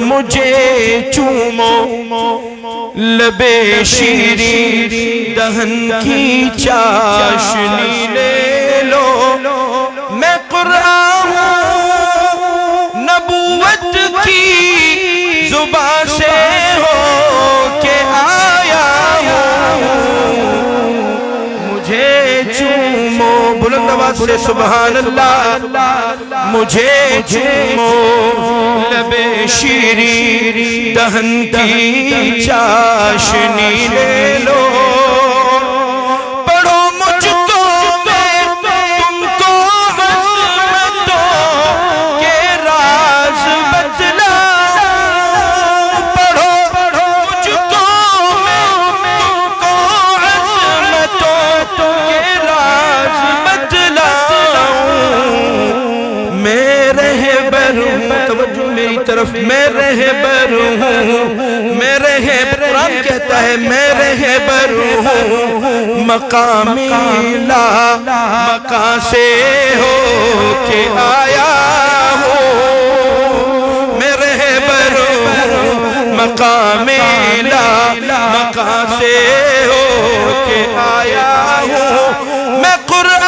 مجھے چومو لبے شیریں دہن کی چاشنی لے لو میں قرآن ہوں نبوت کی زبان سے ہو کے آیا ہوں مجھے چومو بلند آواز سے سبحان اللہ مجھے چومو لبے شیریں دہن کی چاشنی لے لو پڑھو مجھ کو میں تم کو عظمتوں کے راز بتلاؤں پڑھو مجھ کو میں تم کو عظمتوں کے راز بتلاؤں میں رہبر ہوں توجہ میری طرف میں رہبر ہوں میں رہبر قرآن کہتا ہے میں رہبر ہوں مقام لا مقام سے ہو کے آیا ہوں میں رہبر ہوں مقام لا مقام سے ہو کے آیا ہوں میں قرآن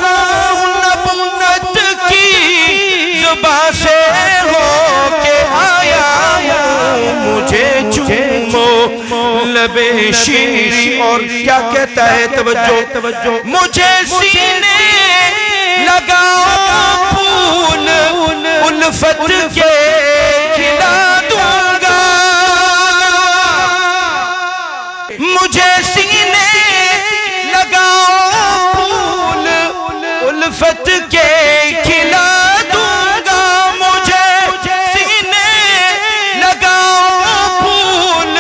ہوں نبوت کی زبان سے ہو کے آیا ہوں مجھے چومو لبے شیریں اور کیا کہتا ہے توجہ مجھے سینے لگاؤ پھول الفت کے کھلا دوں گا مجھے سینے لگاؤ پھول الفت کے کھلا دوں گا مجھے سینے لگاؤ پھول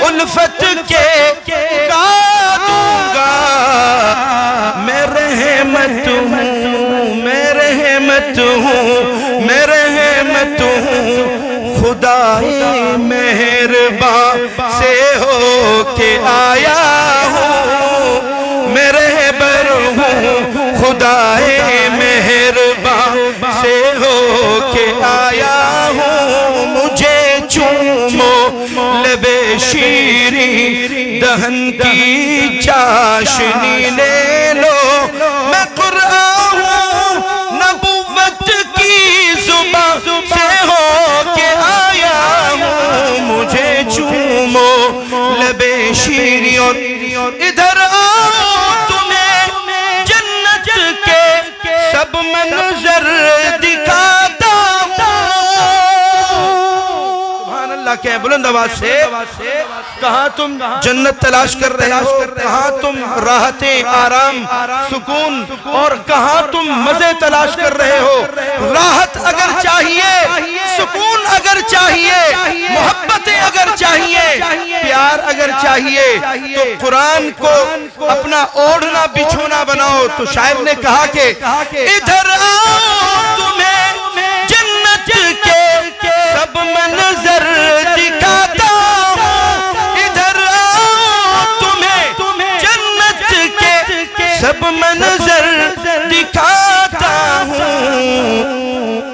الفت کے اگا دوں گا میں رحمت ہوں میں رحمت ہوں میں رحمت ہوں خدائے مہربان سے ہو کے آیا ہوں میں رہبر ہوں خدائے مہربان سے ہو کے آیا ہوں مجھے چومو لبے شیریں دہن کی چاشنی لے لو میں قرآن ہوں نبوت کی زبان سے ہو کے آیا ہوں مجھے چومو لبے شیریں اور ادھر آؤ تمہیں جنت کے سب منظر دکھاتا کہ بلند آواز سے کہاں تم جنت تلاش کر رہے ہو کہاں تم راحتیں آرام سکون اور کہاں تم مزے تلاش کر رہے ہو راحت اگر چاہیے سکون اگر چاہیے محبتیں اگر چاہیے پیار اگر چاہیے تو قرآن کو اپنا اوڑھنا بچھونا بناؤ تو شاعر نے کہا کہ ادھر آؤ تمہیں جنت کے سب منظر دکھاتا ہوں ادھر آؤ تمہیں جنت کے سب منظر دکھاتا ہوں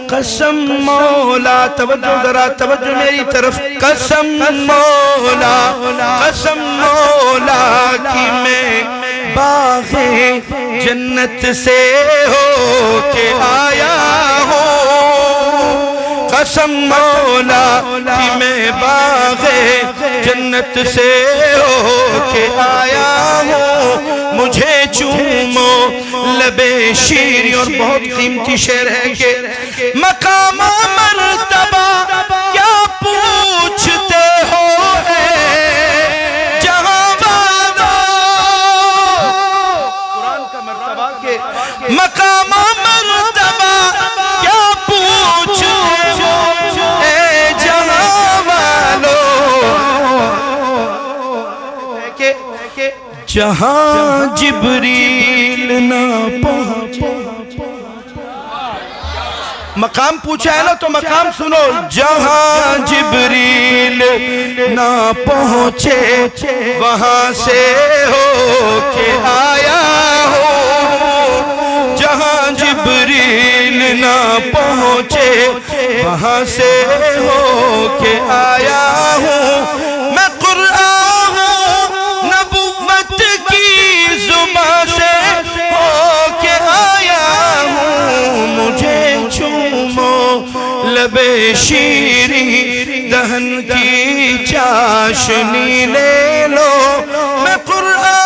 قسم مولا توجہ ذرا توجہ میری طرف قسم مولا کی میں باغ جنت سے ہو کے آیا ہوں قسم مولا کی میں باغ جنت سے ہو کے آیا ہوں مجھے چومو لبے شیریں اور بہت قیمتی شعر ہے کہ مقام و مرتبہ کیا پوچھتے ہو جہاں والو قرآن کا مرتبہ کہ مقام و مرتبہ کیا پوچھتے ہو اے جہاں والو جہاں جبریل نہ پہنچے مقام پوچھا ہے نا تو مقام سنو جہاں جبریل نہ پہنچے وہاں سے ہو کے آیا ہو جہاں جبریل نہ پہنچے وہاں سے ہو کے لب شیریں دہن کی چاشنی لے لو میں قرآن